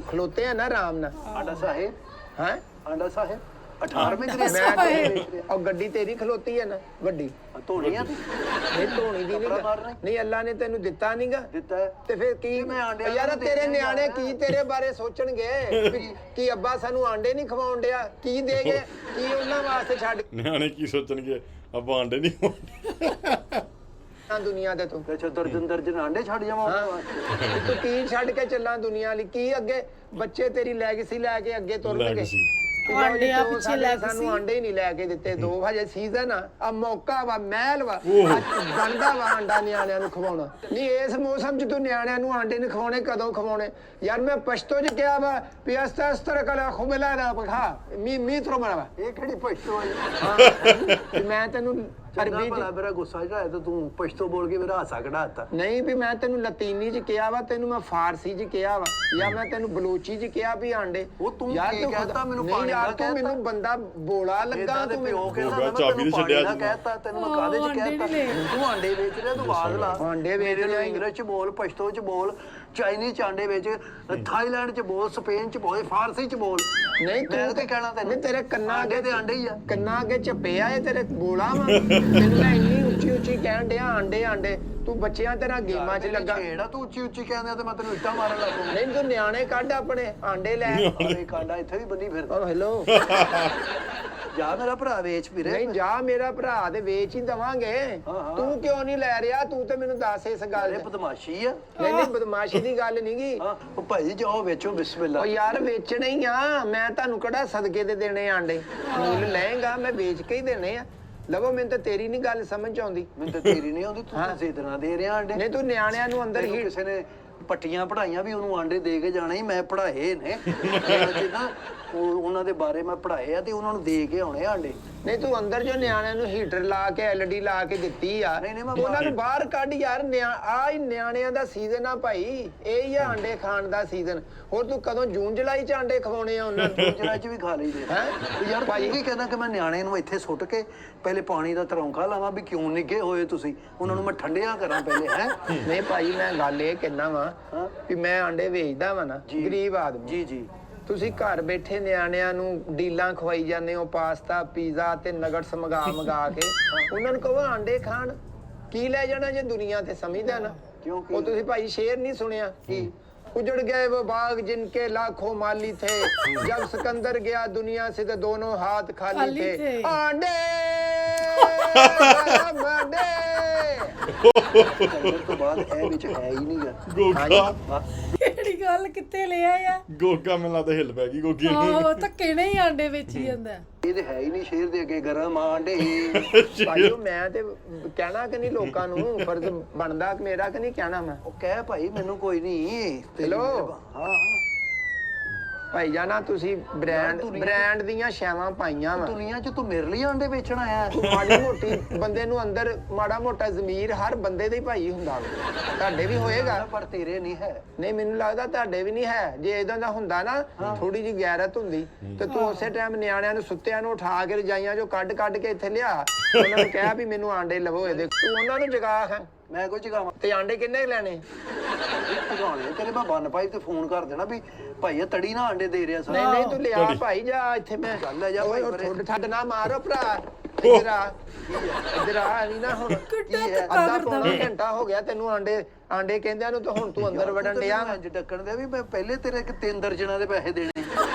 ਖਲੋਤੇ ਆ ਨਾ ਆਰਾਮ ਨਾਲ। ਆਂਡਾ ਸਾਹਿਬ, ਹੈ ਆਂਡਾ ਸਾਹਿਬ 18ਵੇਂ ਮੈਂ ਗ੍ਰੇਡ ਉਹ ਗੱਡੀ ਤੇਰੀ ਖਲੋਤੀ ਹੈ ਨਾ ਵੱਡੀ, ਧੋਣੀਆਂ ਤੇ ਨਹੀਂ ਧੋਣੀ ਦੀ ਕੱਪੜਾ ਮਾਰਨਾ ਨਹੀਂ। ਹੀ। ਨਹੀਂ ਅੱਲਾ ਨੇ ਤੈਨੂੰ ਦਿੱਤਾ ਨਹੀਂਗਾ ਦਿੱਤਾ ਹੈ। ਤੇ ਫਿਰ ਕੀ? ਮੈਂ ਆਂਡਿਆਂ ਯਾਰ ਨੂੰ ਤੇਰੇ ਦੇਣੇ ਨਿਆਣੇ ਯਾਰ। ਕੀ ਤੇਰੇ ਬਾਰੇ ਸੋਚਣਗੇ ਵੀ ਕੀ ਅੱਬਾ ਸਾਨੂੰ ਆਂਡੇ ਨਹੀਂ ਖਵਾਉਣ ਡਿਆ? ਕੀ ਦੇਗੇ? ਕੀ ਉਹਨਾਂ ਵਾਸਤੇ ਛੱਡ ਨਿਆਣੇ ਕੀ ਸੋਚਣਗੇ? ਆਪਾਂ ਆਂਡੇ ਨਹੀਂ ਖਾਣੇ ਦੁਨੀਆ ਦੇ ਤੂੰ? ਅੱਛਾ ਦਰਜਨ ਆਂਡੇ ਛੱਡ ਜਾਵਾਂ ਹਾਂ ਉਹਨਾਂ ਵਾਸਤੇ? ਤੇ ਤੂੰ ਕੀ ਛੱਡ ਕੇ ਚੱਲਾਂ ਦੁਨੀਆ ਲਈ? ਕੀ ਅੱਗੇ ਬੱਚੇ ਤੇਰੀ ਲੈਗੇਸੀ ਲੈ ਕੇ ਅੱਗੇ ਤੁਰਨਗੇ? Legacy। ਆਂਡਿਆਂ ਪਿੱਛੇ legacy। ਸਾਨੂੰ ਆਂਡੇ ਹੀ ਨਹੀਂ ਲੈ ਕੇ ਦਿੱਤੇ। 2 ਵਜੇ ਸੀਜ਼ਨ ਆ ਮੌਕਾ ਵਾ, ਮਹਿਲ ਵਾ, ਬਣਦਾ ਵਾ ਆਂਡਾ ਨਿਆਣਿਆਂ ਨੂੰ ਖਵਾਉਣਾ। ਨਹੀਂ ਇਸ ਮੌਸਮ 'ਚ ਤੂੰ ਨਿਆਣਿਆਂ ਨੂੰ ਆਂਡੇ ਨਹੀਂ ਖਵਾਉਣੇ, ਕਦੋਂ ਖਵਾਉਣੇ? ਯਾਰ ਮੈਂ ਪਸ਼ਤੋ 'ਚ ਕਿਹਾ ਵਾ ਵੀ ਅਸਤਰ ਕਲਾ ਖੁਬਲਾ ਨਾ ਪਖਾ ਮੀ ਤਰੋ ਮਰਾ। ਇਹ ਕਿਹੜੀ ਪਸ਼ਤੋ ਹੈ? ਹਾਂ ਮੈਂ ਤੈਨੂੰ ਚੰਗਾ ਭਲਾ ਮੇਰਾ ਗੁੱਸਾ ਜਿਹੜਾ ਤੇ ਤੂੰ ਪਸ਼ਤੋ ਬੋਲ ਕੇ ਮੇਰਾ ਹਾਸਾ ਕਢਾਤਾ। ਨਹੀਂ ਵੀ ਮੈਂ ਤੈਨੂੰ ਲਤੀਨੀ ਚ ਕਿਹਾ ਵਾ, ਤੈਨੂੰ ਮੈਂ ਫਾਰਸੀ ਚ ਕਿਹਾ ਵਾ, ਜਾਂ ਮੈਂ ਤੈਨੂੰ ਬਲੋਚੀ ਚ ਕਿਹਾ ਵੀ ਆਂਡੇ। ਉਹ ਤੂੰ ਯਾਰ ਕੀ ਕਹਿਤਾ ਮੈਨੂੰ? ਨਹੀਂ ਪਾਣੀ ਯਾਰ ਦਾ ਤੂੰ ਕਹਿਤਾ ਮੈਨੂੰ ਬੰਦਾ ਬੋਲਾ ਲੱਗਾ, ਤੂੰ ਪਿਓ ਮੈਨੂੰ ਕਹਿੰਦਾ ਮੈਂ ਤੈਨੂੰ ਪਾਣੀ ਦਾ ਕਹਿਤਾ, ਤੈਨੂੰ ਮੈਂ ਕਾਹਦੇ ਚ ਕਹਿਤਾ? ਤੂੰ ਆਂਡੇ ਵੇਚ ਰਿਹਾ, ਤੂੰ ਬਾਜ਼ ਲਾ। ਆਂਡੇ ਵੇਚ ਰਿਹਾ, ਇੰਗਲਿਸ਼ ਚ ਬੋਲ, ਪਸ਼ਤੋ ਚ ਬੋਲ, ਚਾਈਨੀਜ਼ ਚ ਆਂਡੇ ਵੇਚ, ਥਾਈਲੈਂਡ ਚ ਬੋਲ, ਸਪੇਨ ਚ ਬੋਲ, ਫਾਰਸੀ ਚ ਬੋਲ। ਨਹੀਂ ਮੈਂ ਤੇ ਕਹਿਣਾ ਤੈਨੂੰ, ਨਹੀਂ ਤੇਰੇ ਕੰਨਾਂ ਆਂਡੇ ਤੇ ਆਂਡੇ ਹੀ ਆ। ਕੰਨਾਂ ਅੱਗੇ ਝੱਪੇ ਆ ਇਹ ਤੇਰੇ ਬੋਲਾ ਵਾ। ਤੈਨੂੰ ਮੈਂ ਇੰਨੀ ਉੱਚੀ ਉੱਚੀ ਕਹਿਣ ਡਿਆ ਆਂਡੇ ਆਂਡੇ, ਤੂੰ ਬੱਚਿਆਂ ਤੇਰਾ ਗੇਮਾਂ 'ਚ ਲੱਗਾ। ਛੇੜਾ ਤੂੰ ਉੱਚੀ ਉੱਚੀ ਕਹਿੰਦਾ ਤੇ ਮੈਂ ਤੈਨੂੰ ਇੱਟਾਂ ਮਾਰਨ ਲੱਗ ਪਊਂ। ਨਹੀਂ ਤੂੰ ਨਿਆਣੇ ਕੱਢ ਆਪਣੇ ਆਂਡੇ ਲੈ। ਅਰੇ ਕਾਂਡਾ ਇੱਥੇ ਵੀ ਬੰਨੀ ਫਿਰਦਾ। ਓ ਹੈਲੋ ਜਾ ਮੇਰਾ ਭਰਾ ਵੇਚ ਵੀਰੇ। ਨਹੀਂ ਜਾ ਮੇਰਾ ਭਰਾ ਤੇ ਵੇਚ ਹੀ ਦਵਾਂਗੇ। ਤੂੰ ਕਿਉਂ ਨਹੀਂ ਲੈ ਰਿਹਾ? ਤੂੰ ਤੇ ਮੈਨੂੰ ਦੱਸ ਇਸ ਗੱਲ ਇਹ ਦੀ। ਬਦਮਾਸ਼ੀ ਆ। ਨਹੀਂ ਨਹੀਂ ਬਦਮਾਸ਼ੀ ਦੀ ਗੱਲ ਨੀ ਗੀ। ਹਾਂ ਉਹ ਭਾਈ ਜਾਓ ਵੇਚੋ ਬਿਸਮਿਲ੍ਲਾ। ਓ ਯਾਰ ਵੇਚਣੇ ਹੀ ਆ, ਮੈਂ ਤੁਹਾਨੂੰ ਕਿਹੜਾ ਸਦਕੇ ਤੇ ਦੇਣੇ ਆਂਡੇ? ਮੁੱਲ ਲਏਗਾ ਮੈਂ ਵੇਚ ਕੇ ਹੀ ਦੇਣੇ ਆ। ਲਵੋ ਮੈਨੂੰ ਤਾਂ ਤੇਰੀ ਨਹੀਂ ਗੱਲ ਸਮਝ ਆਉਂਦੀ। ਮੈਨੂੰ ਤਾਂ ਤੇਰੀ ਨਹੀਂ ਆਉਂਦੀ, ਤੂੰ ਤਾਂ ਜ਼ਿੱਦਣਾ ਦੇ ਰਿਹਾ ਆਂਡੇ। ਨਹੀਂ ਤੂੰ ਨਿਆਣਿਆਂ ਨੂੰ ਅੰਦਰ ਹੀ ਕਿਸੇ ਨੇ ਪੱਟੀਆਂ ਪੜਾਈਆਂ ਵੀ ਉਹਨੂੰ ਆਂਡੇ ਦੇ ਕੇ ਜਾਣਾ ਹੀ, ਮੈਂ ਪੜਾਏ ਨੇ ਜਿੱਦਾਂ ਉਹਨਾਂ ਦੇ ਬਾਰੇ ਮੈਂ ਪੜਾਏ ਆ ਤੇ ਉਹਨਾਂ ਨੂੰ ਦੇ ਕੇ ਆਉਣੇ ਆਂਡੇ। ਨਹੀਂ ਤੂੰ ਅੰਦਰ ਜੋ ਨਿਆਣਿਆਂ ਨੂੰ ਹੀਟਰ ਲਾ ਕੇ ਐਲਡੀ ਲਾ ਕੇ ਦਿੱਤੀ ਆ, ਨਹੀਂ, ਮੈਂ ਤੂੰ ਉਹਨਾਂ ਨੂੰ ਬਾਹਰ ਕੱਢ ਯਾਰ। ਆ ਹੀ ਨਿਆਣਿਆਂ ਦਾ ਸੀਜ਼ਨ ਆ ਭਾਈ, ਇਹ ਹੀ ਆ ਆਂਡੇ ਖਾਣ ਦਾ ਸੀਜ਼ਨ। ਹੋਰ ਤੂੰ ਕਦੋਂ ਜੂਨ ਜੁਲਾਈ ਚ ਆਂਡੇ ਖਵਾਉਣੇ ਆ ਉਹਨਾਂ ਨੂੰ? ਜੁਲਾਈ ਚ ਵੀ ਖਾ ਲਈਦੇ ਹੈਂ? ਯਾਰ ਭਾਈ ਕੀ ਕਹਿੰਦਾ ਕਿ ਮੈਂ ਨਿਆਣੇ ਨੂੰ ਇੱਥੇ ਸੁੱਟ ਕੇ ਪਹਿਲੇ ਪਾਣੀ ਦਾ ਤਰੌਂਕਾ ਲਾਵਾਂ ਵੀ ਕਿਉਂ ਨਿੱਗੇ ਹੋਏ ਤੁਸੀਂ, ਉਹਨਾਂ ਨੂੰ ਮੈਂ ਠੰਡਿਆ ਕਰਾਂ ਪਹਿਲੇ। ਹੈ ਨਹੀਂ ਭਾਈ ਮੈਂ ਗੱਲ ਇਹ ਕਹਿਣਾ ਵਾ ਵੀ ਮੈਂ ਆਂਡੇ ਵੇਚਦਾ ਵਾ ਨਾ, ਗਰੀਬ ਆਦਮੀ। ਜੀ ਜੀ। ਤੁਸੀਂ ਘਰ ਬੈਠੇ ਨਿਆਣਿਆਂ ਨੂੰ ਡੀਲਾਂ ਖਵਾਈ ਜਾਂਦੇ ਹੋ, ਪਾਸਤਾ ਪੀਜ਼ਾ ਤੇ ਨਗਟਸ ਮੰਗਾ ਕੇ। ਉਹਨਾਂ ਨੂੰ ਕਹੋ ਆਂਡੇ ਖਾਣ, ਕੀ ਲੈ ਜਾਣਾ ਜੇ ਦੁਨੀਆ ਤੇ? ਸਮਝਦਾ ਨਾ? ਕਿਉਂਕਿ ਉਹ ਤੁਸੀਂ ਭਾਈ ਸ਼ੇਰ ਨਹੀਂ ਸੁਣਿਆ ਕੀ? उजड़ गए वो बाग जिनके लाखों माली थे, जब सिकंदर गया दुनिया से तो दोनों हाथ खाली थे। आंडे आंडे ਕੰਦਰ ਤੋਂ ਬਾਅਦ ਇਹ ਵਿੱਚ ਹੈ ਹੀ ਨਹੀਂ ਗਾ। ਗੋਗਾ ਕਿਹੜੀ ਗੱਲ ਕਿੱਥੇ ਲਿਆ ਆ? ਗੋਗਾ ਮੈਨੂੰ ਲੱਗਦਾ ਹਿੱਲ ਪੈ ਗਈ ਗੋਗੀ ਨੂੰ। ਆਹੋ ਧੱਕੇ ਨਹੀਂ ਆਂਡੇ ਵੇਚੀ ਜਾਂਦਾ। ਇਹ ਤੇ ਹੈ ਹੀ ਨਹੀਂ, ਸ਼ੇਰ ਦੇ ਅੱਗੇ ਗਰਮ ਆਂਡੇ। ਭਾਈਓ ਮੈਂ ਤੇ ਕਹਿਣਾ ਕਿ ਨਹੀਂ ਲੋਕਾਂ ਨੂੰ ਫਰਜ਼ ਬਣਦਾ ਕਿ ਮੇਰਾ ਕਿ ਨਹੀਂ ਕਹਿਣਾ ਮੈਂ। ਉਹ ਕਹਿ ਭਾਈ ਮੈਨੂੰ ਕੋਈ ਨਹੀਂ। ਹੈਲੋ ਹਾਂ ਭਾਈ ਜਾਨਾ ਤੁਸੀਂ ਬ੍ਰਾਂਡ ਦੀਆਂ ਸ਼ੈਵਾਂ ਪਾਈਆਂ ਵਾ। ਦੁਨੀਆ 'ਚ ਤੂੰ ਮੇਰੇ ਲਈ ਆਂਡੇ ਵੇਚਣ ਆਇਆ? ਮਾੜੀ ਮੋਟੀ ਬੰਦੇ ਨੂੰ ਅੰਦਰ ਮਾੜਾ ਮੋਟਾ ਜ਼ਮੀਰ ਹਰ ਬੰਦੇ ਦੇ ਭਾਈ ਹੁੰਦਾ ਵਾ। ਤੁਹਾਡੇ ਵੀ ਹੋਏਗਾ ਪਰ ਤੇਰੇ ਨਹੀਂ ਹੈ। ਨਹੀਂ ਮੈਨੂੰ ਲੱਗਦਾ ਤੁਹਾਡੇ ਵੀ ਨਹੀਂ ਹੈ। ਜੇ ਇਦਾਂ ਦਾ ਹੁੰਦਾ ਨਾ ਥੋੜੀ ਜਿਹੀ ਗੈਰਤ ਹੁੰਦੀ ਤੇ ਤੂੰ ਉਸੇ ਟਾਈਮ ਨਿਆਣਿਆਂ ਨੂੰ ਸੁੱਤਿਆਂ ਨੂੰ ਉਠਾ ਕੇ ਰਜਾਈਆਂ ਚੋਂ ਕੱਢ ਕੇ ਇੱਥੇ ਲਿਆ, ਉਹਨਾਂ ਨੂੰ ਕਹਿ ਵੀ ਮੈਨੂੰ ਆਂਡੇ ਲਵੋ ਇਹਦੇ। ਤੂੰ ਉਹਨਾਂ ਨੂੰ ਜਗਾ ਖਾਂ ਮੈਂ ਕੋਈ ਜਗਾਵਾਂ ਤੇ ਆਂਡੇ ਕਿੰਨੇ ਲੈਣੇ? ਜਗਾਉਣੇ ਤੇਰੇ ਮੈਂ ਬੰਨ ਪਾਈ ਤੇ ਫੋਨ ਕਰ ਦੇਣਾ ਵੀ ਭਾਈ ਇਹ ਤੜੀ ਨਾ ਆਂਡੇ ਦੇ ਰਿਹਾ ਨਹੀਂ ਨਹੀਂ ਤੂੰ ਲਿਆ ਭਾਈ ਜਾ ਇੱਥੇ ਮੈਂ ਚੱਲ ਜਾ ਭਾਈ ਪਰੇ। ਠੁੱਡ ਠੱਡ ਨਾ ਮਾਰੋ ਭਰਾ। ਇੱਧਰ ਆ ਇੱਧਰ ਆ ਨਹੀਂ ਨਾ ਹੁਣ ਅੱਧਾ ਪੌਣਾ ਘੰਟਾ ਹੋ ਗਿਆ ਤੈਨੂੰ ਆਂਡੇ ਕਹਿੰਦਿਆਂ ਨੂੰ, ਤਾਂ ਹੁਣ ਤੂੰ ਅੰਦਰ ਵੜਨ ਡਿਆ। ਅੱਜ ਡੱਕਣ ਦੇ ਵੀ ਮੈਂ ਪਹਿਲੇ ਤੇਰੇ ਕਿ 3 ਦਰਜਨਾਂ ਦੇ ਪੈਸੇ ਦੇਣੇ।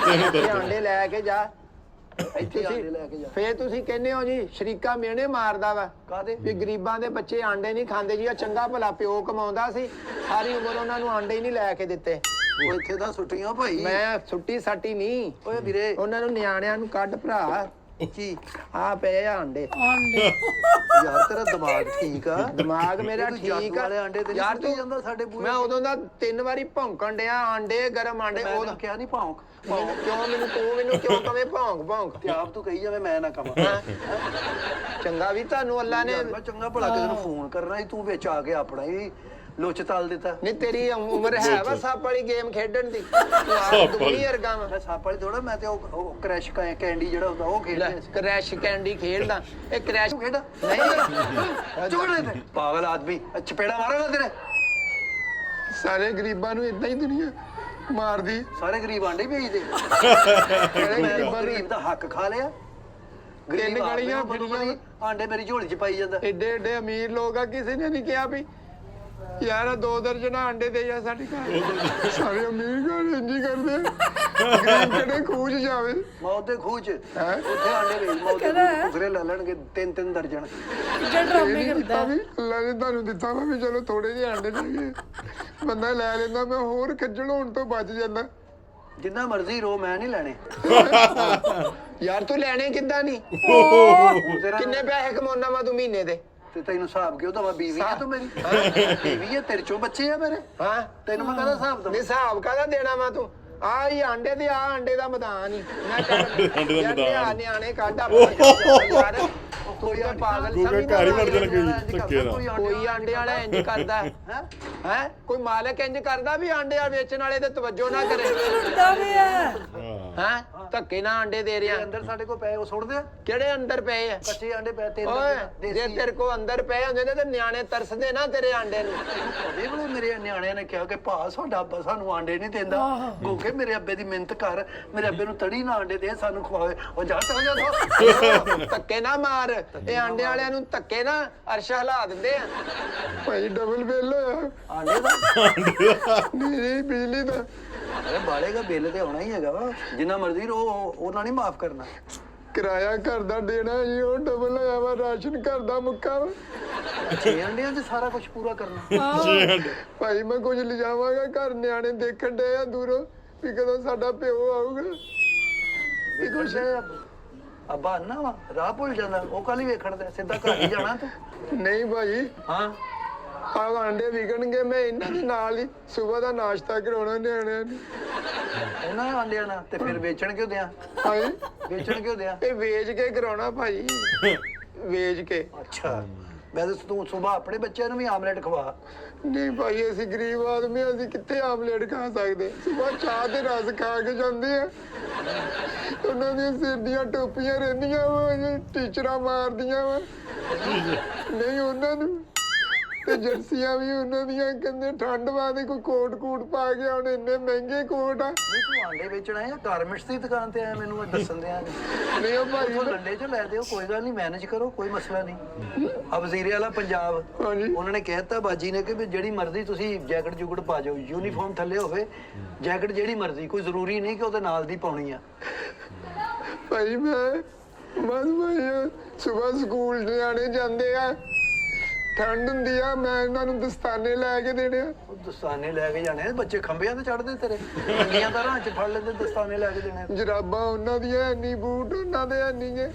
ਤੇ ਆਂਡੇ ਲੈ ਕੇ ਜਾ ਇੱਥੇ ਆਂਡੇ ਲੈ ਕੇ ਜਾ। ਫੇਰ ਤੁਸੀਂ ਕਹਿੰਦੇ ਹੋ ਜੀ ਸ਼ਰੀਕਾ ਮਿਹਣੇ ਮਾਰਦਾ ਵਾ ਕਾਦੇ ਵੀ ਗਰੀਬਾਂ ਦੇ ਬੱਚੇ ਆਂਡੇ ਨਹੀਂ ਖਾਂਦੇ ਜੀ। ਆ ਚੰਗਾ ਭਲਾ ਪਿਓ ਕਮਾਉਂਦਾ ਸੀ, ਸਾਰੀ ਉਮਰ ਉਹਨਾਂ ਨੂੰ ਆਂਡੇ ਹੀ ਨਹੀਂ ਲੈ ਕੇ ਦਿੱਤੇ। ਉਹ ਇੱਥੇ ਤਾਂ ਛੁੱਟੀਆਂ ਭਾਈ। ਮੈਂ ਛੁੱਟੀ ਸਾਟੀ ਨਹੀਂ, ਓਏ ਵੀਰੇ ਉਹਨਾਂ ਨੂੰ ਨਿਆਣਿਆਂ ਨੂੰ ਕੱਢ ਭਰਾ। ਕੀ ਆ ਪਏ ਆ ਆਂਡੇ। ਯਾਰ ਤੇਰਾ ਦਿਮਾਗ ਠੀਕ ਆ? ਦਿਮਾਗ ਮੇਰਾ ਤੂੰ ਠੀਕ ਜਾਦੂ ਆ ਵਾਲੇ ਆਂਡੇ ਤੇ ਯਾਰ। ਨਹੀਂ ਜਾਂਦਾ ਸਾਡੇ ਬੂਹੇ। ਮੈਂ ਉਦੋਂ ਦਾ 3 ਵਾਰੀ ਭੌਂਕਣ ਡਿਆ ਆਂਡੇ ਗਰਮ ਆਂਡੇ। ਉਹ ਕਿਹਾ ਨਹੀਂ ਭੌਂਕ ਮੈਨੂੰ ਕਿਉਂ ਕਵੇਂ ਭੌਂਕ ਤੇ ਆਪ ਤੂੰ ਕਹੀ ਜਾਵੇਂ ਮੈਂ ਨਾ ਕਵਾਂ। ਚੰਗਾ ਵੀ ਤੁਹਾਨੂੰ ਅੱਲਾ ਨੇ ਮੈਂ ਚੰਗਾ ਭਲਾ ਕਿਸੇ ਨੂੰ ਫੋਨ ਕਰਨਾ ਸੀ, ਤੂੰ ਵਿੱਚ ਆ ਕੇ ਆਪਣਾ ਹੀ ਲੁੱਚ ਤਲ ਦਿੱਤਾ। ਨਹੀਂ ਤੇਰੀ ਉਮਰ ਹੈ ਵਾ ਸੱਪ ਵਾਲੀ ਗੇਮ ਖੇਡਣ ਦੀ। ਤੂੰ ਆਪ ਦੁਨੀਆ ਵਰਗਾ ਵਾ। ਮੈਂ ਸੱਪ ਵਾਲੀ ਥੋੜਾ, ਮੈਂ ਤੇ ਉਹ ਕ੍ਰੈਸ਼ ਕੈਂਡੀ ਜਿਹੜਾ ਹੁੰਦਾ ਉਹ ਖੇਡਦਾ ਸੀ। ਕ੍ਰੈਸ਼ ਕੈਂਡੀ ਖੇਡਦਾ। ਇਹ ਕ੍ਰੈਸ਼ ਖੇਡਾ ਨਹੀਂ ਚੁਗਲੇ ਤੇ ਪਾਗਲ ਆਦਮੀ ਚਪੇੜਾ ਮਾਰਾਂਗਾ ਤੇਰੇ। ਸਾਰੇ ਗਰੀਬਾਂ ਨੂੰ ਇਦਾਂ ਹੀ ਦੁਨੀਆ ਮਾਰਦੀ। ਸਾਰੇ ਗਰੀਬ ਆਂਡੇ ਹੀ ਵੇਚਦੇ। ਮੈਂ ਗਰੀਬ ਦਾ ਹੱਕ ਖਾ ਲਿਆ। ਤਿੰਨ ਗਲੀਆਂ ਫਿਰੀਆਂ ਆਂਡੇ ਮੇਰੀ ਝੋਲੀ 'ਚ ਪਾਈ ਜਾਂਦਾ। ਏਡੇ ਏਡੇ ਅਮੀਰ ਲੋਕ ਆ, ਕਿਸੇ ਨੇ ਨਹੀਂ ਕਿਹਾ ਵੀ ਯਾਰ 2 ਦਰਜਨਾਂ ਆਂਡੇ ਦੇ ਜਾ ਸਾਡੇ ਘਰ। ਸਾਰੇ ਅਮੀਰ ਘਰ ਇੰਜ ਹੀ ਕਰਦੇ, ਗਰੀਬ ਕਿਹੜੇ ਖੂਜ ਜਾਵੇ। ਮੌਤ ਦੇ ਖੂਚ ਉੱਥੇ ਆਂਡੇ ਵੇਚ, ਮੌਤ ਦੇ ਖੁਸਰੇ ਲੈ ਲੈਣਗੇ 3-3 ਦਰਜਨ। ਡਰਾਮੇ ਕਰਦਾ ਵੀ ਅੱਲਾ ਨੇ ਤੁਹਾਨੂੰ ਦਿੱਤਾ ਵਾ ਵੀ ਚਲੋ ਥੋੜੇ ਜਿਹੇ ਆਂਡੇ ਦੇ ਬੰਦਾ ਲੈ ਲੈਂਦਾ, ਮੈਂ ਹੋਰ ਖੱਜਲ ਹੋਣ ਤੋਂ ਬਚ ਜਾਂਦਾ। ਜਿੰਨਾ ਮਰਜ਼ੀ ਰੋ, ਮੈਂ ਨਹੀਂ ਲੈਣੇ। ਯਾਰ ਤੂੰ ਲੈਣੇ ਕਿੱਦਾਂ ਨਹੀਂ? ਕਿੰਨੇ ਪੈਸੇ ਕਮਾਉਣਾ ਵਾ ਤੂੰ ਮਹੀਨੇ ਦੇ? ਤੇ ਤੈਨੂੰ ਹਿਸਾਬ ਕਿਉਂ ਦਵਾ? ਬੀਵੀ ਆ ਤੂੰ ਮੇਰੀ? ਬੀਵੀ ਆ ਤੇਰੇ ਚੋਂ ਬੱਚੇ ਆ ਮੇਰੇ। ਹਾਂ ਤੈਨੂੰ ਮੈਂ ਕਹਦਾ ਹਿਸਾਬ ਦਵਾ? ਨਹੀਂ ਹਿਸਾਬ ਕਾਹਦਾ ਦੇਣਾ ਵਾ ਤੂੰ? ਆ ਹੀ ਆਂਡੇ ਤੇ ਆ ਆਂਡੇ ਦਾ ਮੈਦਾਨ ਹੀ। ਮੈਂ ਨਿਆਣੇ ਕੱਢ ਯਾਰ ਕੋਈ ਤਾਂ ਪਾਗਲ ਗੋਗਾ ਸਮਝਦਾ ਘਰ ਹੀ ਵਾ। ਵੜ ਜਾਣਾ ਧੱਕੇ ਨਾਲ। ਕੋਈ ਆਂਡੇ ਵਾਲਾ ਇੰਜ ਕਰਦਾ ਹੈ ਕੋਈ ਮਾਲਕ ਇੰਜ ਕਰਦਾ ਵੀ ਆਂਡੇ ਆ ਵੇਚਣ ਵਾਲੇ ਤੇ ਤਵੱਜੋ ਨਾ ਕਰੇ ਲੁੱਟਦਾ ਪਿਆ ਹੈ ਧੱਕੇ ਨਾਲ ਆਂਡੇ ਦੇ ਰਿਆ ਅੰਦਰ ਸਾਡੇ ਕੋਲ ਪਏ ਉਹ ਸੁੱਟਦੇ ਆ ਕਿਹੜੇ ਅੰਦਰ ਪਏ ਆ ਕੱਚੇ ਆਂਡੇ ਪਏ ਤੇ ਓਏ ਜੇ ਤੇਰੇ ਕੋ ਅੰਦਰ ਪਏ ਹੁੰਦੇ ਤੇ ਨਿਆਣੇ ਤਰਸਦੇ ਨਾ ਤੇਰੇ ਆਂਡੇ ਨੂੰ ਉਹਦੇ ਵੇਲੇ ਮੇਰੇ ਨਿਆਣਿਆਂ ਨੇ ਕਿਹਾ ਕਿ ਭਾ ਸਾਡਾ ਅੱਬਾ ਸਾਨੂੰ ਆਂਡੇ ਨਹੀਂ ਦਿੰਦਾ ਗੋਗੇ ਮੇਰੇ ਅੱਬੇ ਦੀ ਮਿਹਨਤ ਕਰ ਮੇਰੇ ਅੱਬੇ ਨੂੰ ਤੜੀ ਨਾ ਆਂਡੇ ਦੇ ਸਾਨੂੰ ਖਵਾਵੇ ਉਹ ਜਾ ਚੱਲ ਜਾ ਧੱਕੇ ਨਾ ਮਾਰ ਇਹ ਆਂਡੇ ਵਾਲਿਆਂ ਨੂੰ ਧੱਕੇ ਨਾ ਅਰਸ਼ਾ ਹਿਲਾ ਦਿੰਦੇ ਆ ਭਾਈ ਡਬਲ ਬਿੱਲ ਹੋਇਆ ਆਂਡੇ ਦਾ ਨਹੀਂ ਬਿਜਲੀ ਦਾ ਅਰੇ ਬਾਲੇ ਦਾ ਬਿੱਲ ਤੇ ਆਉਣਾ ਹੀ ਹੈਗਾ ਵਾ ਜਿੰਨਾ ਮਰਜ਼ੀ ਰੋ ਉਹਨਾਂ ਨਹੀਂ ਮਾਫ ਕਰਨਾ ਕਿਰਾਇਆ ਘਰ ਦਾ ਦੇਣਾ ਜੀ ਉਹ ਡਬਲ ਹੋਇਆ ਵਾ ਰਾਸ਼ਨ ਘਰ ਦਾ ਮੁੱਕਾ ਵਾ 6 ਆਂਡਿਆਂ 'ਚ ਸਾਰਾ ਕੁਝ ਪੂਰਾ ਕਰਨਾ ਭਾਈ ਮੈਂ ਕੁਝ ਲਿਜਾਵਾਂਗਾ ਘਰ ਨਿਆਣੇ ਦੇਖਣ ਦੇ ਆ ਦੂਰੋਂ ਵੀ ਕਦੋਂ ਸਾਡਾ ਪਿਓ ਆਊਗਾ ਵੀ ਕੁਛ ਅੱਬਾ ਨਾ ਵਾ ਰਾਹ ਭੁੱਲ ਜਾਂਦਾ ਉਹ ਕੱਲ ਹੀ ਵੇਖਣ ਦਾ ਸਿੱਧਾ ਘਰ ਹੀ ਜਾਣਾ ਤੂੰ ਨਹੀਂ ਭਾਈ ਹਾਂ ਆਹ ਆਂਡੇ ਵਿਕਣਗੇ ਮੈਂ ਇਹਨਾਂ ਦੇ ਨਾਲ ਹੀ ਸਵੇਰ ਦਾ ਨਾਸ਼ਤਾ ਕਰਾਉਣਾ ਨਿਆਣਿਆਂ ਨੂੰ ਉਹਨਾਂ ਆਂਡਿਆਂ ਨਾਲ ਤੇ ਫਿਰ ਵੇਚਣ ਕਿਉਂ ਦਿਆਂ ਭਾਈ ਵੇਚਣ ਕਿਉਂ ਦਿਆਂ ਇਹ ਵੇਚ ਕੇ ਕਰਾਉਣਾ ਭਾਈ ਵੇਚ ਕੇ ਅੱਛਾ ਮੈਂ ਤਾਂ ਤੂੰ ਸਵੇਰ ਆਪਣੇ ਬੱਚਿਆਂ ਨੂੰ ਵੀ ਆਮਲੇਟ ਖਵਾ ਨਹੀਂ ਭਾਈ ਅਸੀਂ ਗਰੀਬ ਆਦਮੀ ਅਸੀਂ ਕਿੱਥੇ ਆਮਲੇਟ ਖਾ ਸਕਦੇ ਸਵੇਰ ਚਾਹ ਤੇ ਰਸ ਖਾ ਕੇ ਜਾਂਦੇ ਆ ਉਹਨਾਂ ਦੀਆਂ ਸਿਰ ਦੀਆਂ ਟੋਪੀਆਂ ਰਹਿੰਦੀਆਂ ਵਾ ਟੀਚਰਾਂ ਮਾਰਦੀਆਂ ਵਾ ਨਹੀਂ ਉਹਨਾਂ ਨੂੰ ਤੇ ਜਰਸੀਆਂ ਵੀ ਉਹਨਾਂ ਦੀਆਂ ਕਹਿੰਦੇ ਠੰਡ ਵਾਦੇ ਕੋਈ ਕੋਟ ਪਾ ਕੇ ਹੁਣ ਇੰਨੇ ਮਹਿੰਗੇ ਕੋਟ ਆ ਨਹੀਂ ਤੂੰ ਆਂਡੇ ਵੇਚਣਾ ਹੈ ਗਾਰਮੈਂਟਸ ਦੀ ਦੁਕਾਨ ਤੇ ਆਇਆ ਮੈਨੂੰ ਇਹ ਦੱਸਣ ਦਿਆਂ ਨਹੀਂ ਉਹ ਭਾਈ ਉਹ ਲੰਡੇ 'ਚ ਲੈ ਦਿਓ ਕੋਈ ਗੱਲ ਨਹੀਂ ਮੈਨੇਜ ਕਰੋ ਕੋਈ ਮਸਲਾ ਨਹੀਂ ਆ ਵਜ਼ੀਰੇ ਵਾਲਾ ਪੰਜਾਬ ਹਾਂਜੀ ਉਹਨਾਂ ਨੇ ਕਹਿਤਾ ਬਾਜੀ ਨੇ ਕਿ ਵੀ ਜਿਹੜੀ ਮਰਜ਼ੀ ਤੁਸੀਂ ਜੈਕਟ ਜੁਗੜ ਪਾ ਜਾਓ ਯੂਨੀਫਾਰਮ ਥੱਲੇ ਹੋਵੇ ਜੈਕਟ ਜਿਹੜੀ ਮਰਜ਼ੀ ਕੋਈ ਜ਼ਰੂਰੀ ਨਹੀਂ ਕਿ ਉਹਦੇ ਨਾਲ ਦੀ ਪਾਉਣੀ ਆ ਭਾਈ ਮੈਂ ਬਸ ਭਾਈ ਸਵੇਰ ਸਕੂਲ ਨਿਆਣੇ ਜਾਂਦੇ ਆ ਠੰਡ ਹੁੰਦੀ ਆ ਮੈਂ ਇਹਨਾਂ ਨੂੰ ਦਸਤਾਨੇ ਲੈ ਕੇ ਦੇਣੇ ਆ ਉਹ ਦਸਤਾਨੇ ਲੈ ਕੇ ਜਾਣੇ ਬੱਚੇ ਖੰਭਿਆਂ ਤੇ ਚੜਦੇ ਤੇਰੇ ਇੰਡੀਆਂ ਦਾ ਰਾਹ 'ਚ ਫੜ ਲੈਂਦੇ ਦਸਤਾਨੇ ਲੈ ਕੇ ਦੇਣੇ ਜਰਾਬਾਂ ਉਹਨਾਂ ਦੀਆਂ ਇੰਨੀ ਬੂਟ ਉਹਨਾਂ ਦੇ ਇੰਨੀ ਗੇ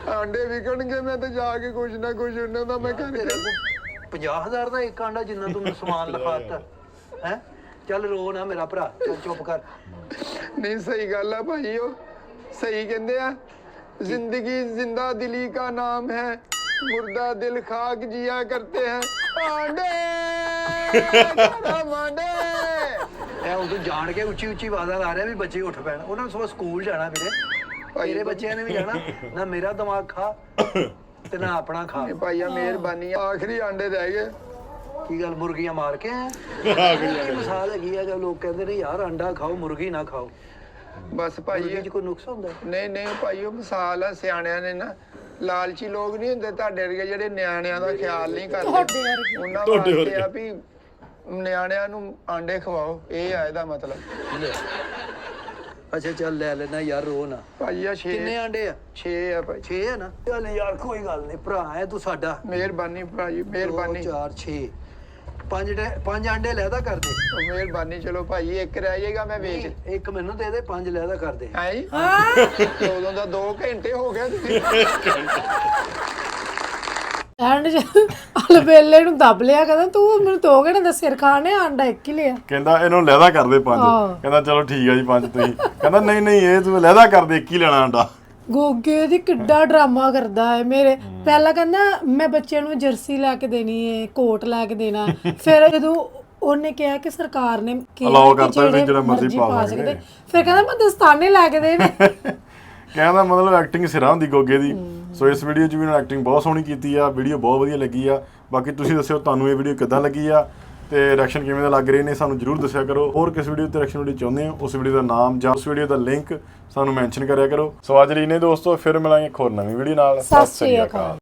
ਆਂਡੇ ਵਿਕਣਗੇ ਮੈਂ ਤੇ ਜਾ ਕੇ ਕੁਝ ਨਾ ਕੁਝ ਉਹਨਾਂ ਦਾ ਮੈਂ ਕਰਕੇ 50,000 ਦਾ ਇੱਕ ਆਂਡਾ ਜਿੰਨਾ ਤੂੰ ਸਮਾਨ ਲਿਖਾਤਾ ਹੈ ਚੱਲ ਰੋ ਨਾ ਮੇਰਾ ਭਰਾ ਚੱਲ ਚੁੱਪ ਕਰ ਨਹੀਂ ਸਹੀ ਗੱਲ ਆ ਭਾਈ ਉਹ ਸਹੀ ਕਹਿੰਦੇ ਆ ਜ਼ਿੰਦਗੀ ਜ਼ਿੰਦਾ ਦਿਲੀ का नाम है मुर्दा दिल खाक जिया करते हैं आंडे मांडे ਇਹ ਉਹ ਤੂੰ ਜਾਣ ਕੇ ਉੱਚੀ ਉੱਚੀ ਆਵਾਜ਼ਾਂ ਲਾ ਰਿਹਾ ਵੀ ਬੱਚੇ ਉੱਠ ਪੈਣ ਉਹਨਾਂ ਨੂੰ ਸਵੇਰ ਸਕੂਲ ਜਾਣਾ ਵੀਰੇ ਮੇਰੇ ਬੱਚਿਆਂ ਨੇ ਵੀ ਜਾਣਾ ਨਾ ਮੇਰਾ ਦਿਮਾਗ ਖਾ ਤੇ ਨਾ ਆਪਣਾ ਖਾ ਭਾਈਆ ਮਿਹਰਬਾਨੀ ਆਖਰੀ ਆਂਡੇ ਰਹਿ ਗਏ ਕੀ ਗੱਲ ਮੁਰਗੀਆਂ ਮਾਰ ਕੇ ਆਇਆ ਕੀ ਮਿਸਾਲ ਹੈਗੀ ਆ ਜਦ ਲੋਕ ਕਹਿੰਦੇ ਨੇ ਯਾਰ ਅੰਡਾ ਖਾਓ ਮੁਰਗੀ ਨਾ ਖਾਓ ਬਸ ਭਾਈ ਮੁਰਗੀ 'ਚ ਕੋਈ ਨੁਕਸ ਹੁੰਦਾ ਨਹੀਂ ਭਾਈ ਉਹ ਮਿਸਾਲ ਆ ਸਿਆਣਿਆਂ ਨੇ ਨਾ ਲਾਲਚੀ ਲੋਕ ਨਹੀਂ ਹੁੰਦੇ ਤੁਹਾਡੇ ਵਰਗੇ ਜਿਹੜੇ ਨਿਆਣਿਆਂ ਦਾ ਖਿਆਲ ਨਹੀਂ ਕਰਦੇ ਉਹਨਾਂ ਵਾਸਤੇ ਆ ਵੀ ਨਿਆਣਿਆਂ ਨੂੰ ਆਂਡੇ ਖਵਾਓ ਇਹ ਆ ਇਹਦਾ ਮਤਲਬ ਅੱਛਾ ਚੱਲ ਲੈ ਲੈਣਾ ਯਾਰ ਰੋ ਨਾ ਭਾਈ ਆ 6 ਕਿੰਨੇ ਆਂਡੇ ਆ 6 ਆ ਭਾਈ 6 ਹੈ ਨਾ ਚੱਲ ਯਾਰ ਕੋਈ ਗੱਲ ਨਹੀਂ ਭਰਾ ਹੈ ਤੂੰ ਸਾਡਾ ਮਿਹਰਬਾਨੀ ਭਾਈ ਮਿਹਰਬਾਨੀ 4 6 ਪੰਜ ਆਂਡੇ ਲੈਦਾ ਕਰ ਦੇ ਮਿਹਰਬਾਨੀ ਚਲੋ ਭਾਈ ਇੱਕ ਰਹਿ ਜਾਏਗਾ ਮੈਂ ਵੇਚ ਇੱਕ ਮੈਨੂੰ ਦੇ ਦੇ 5 ਲੈਦਾ ਕਰ ਦੇ ਹੈ ਜੀ ਉਦੋਂ ਦਾ 2 ਘੰਟੇ ਹੋ ਗਏ ਤੁਸੀਂ ਐਂਡ ਅਲਬੇਲੇ ਨੂੰ ਦੱਬ ਲਿਆ ਕਹਿੰਦਾ ਤੂੰ ਮੈਨੂੰ 2 ਘੰਟੇ ਦਾ ਸਿਰ ਖਾਣੇ ਆਂਡਾ ਇੱਕ ਹੀ ਲਿਆ ਕਹਿੰਦਾ ਇਹਨੂੰ ਲਹਿਦਾ ਕਰ ਦੇ 5 ਕਹਿੰਦਾ ਚਲੋ ਠੀਕ ਆ ਜੀ 5 ਤੁਸੀਂ ਕਹਿੰਦਾ ਨਹੀਂ ਇਹ ਤੂੰ ਲਹਿਦਾ ਕਰ ਦੇ ਇੱਕ ਹੀ ਲੈਣਾ ਆਂਡਾ ਗੋਗੇ ਦੀ ਕਿੱਡਾ ਡਰਾਮਾ ਕਰਦਾ ਹੈ ਮੇਰੇ ਪਹਿਲਾਂ ਕਹਿੰਦਾ ਮੈਂ ਬੱਚਿਆਂ ਨੂੰ ਜਰਸੀ ਲੈ ਕੇ ਦੇਣੀ ਹੈ ਕੋਟ ਲੈ ਕੇ ਦੇਣਾ ਫਿਰ ਜਦੋਂ ਉਹਨੇ ਕਿਹਾ ਕਿ ਸਰਕਾਰ ਨੇ Allow ਕਰਤਾ ਵੀ ਜਿਹੜਾ ਮਰਜ਼ੀ ਪਾ ਸਕਦੇ ਫਿਰ ਕਹਿੰਦਾ ਮੈਂ ਦਸਤਾਨੇ ਲੈ ਕੇ ਦੇਣੇ ਕਹਿੰਦਾ ਮਤਲਬ ਐਕਟਿੰਗ ਸਿਰਾ ਹੁੰਦੀ ਗੋਗੇ ਦੀ ਸੋ ਇਸ ਵੀਡੀਓ 'ਚ ਵੀ ਉਹਨੇ ਐਕਟਿੰਗ ਬਹੁਤ ਸੋਹਣੀ ਕੀਤੀ ਆ ਵੀਡੀਓ ਬਹੁਤ ਵਧੀਆ ਲੱਗੀ ਆ ਬਾਕੀ ਤੁਸੀਂ ਦੱਸਿਓ ਤੁਹਾਨੂੰ ਇਹ ਵੀਡੀਓ ਕਿੱਦਾਂ ਲੱਗੀ ਆ ਤੇ ਰਿਐਕਸ਼ਨ ਕਿਵੇਂ ਦਾ ਲੱਗ ਰਹੇ ਨੇ ਸਾਨੂੰ ਜਰੂਰ ਦੱਸਿਆ ਕਰੋ ਹੋਰ ਕਿਸ ਵੀਡੀਓ ਤੇ ਰਿਐਕਸ਼ਨ ਵੀਡੀਓ ਚਾਹੁੰਦੇ ਹੋ ਉਸ ਵੀਡੀਓ ਦਾ ਨਾਮ ਜਾਂ ਉਸ ਵੀਡੀਓ ਦਾ ਲਿੰਕ ਸਾਨੂੰ ਮੈਂਸ਼ਨ ਕਰਿਆ ਕਰੋ ਸੋ ਅੱਜ ਲਈ ਨੇ ਦੋਸਤੋ ਫਿਰ ਮਿਲਾਂਗੇ ਇੱਕ ਹੋਰ ਨਵੀਂ ਵੀਡੀਓ ਨਾਲ ਸਤਿ ਸ਼੍ਰੀ ਅਕਾਲ।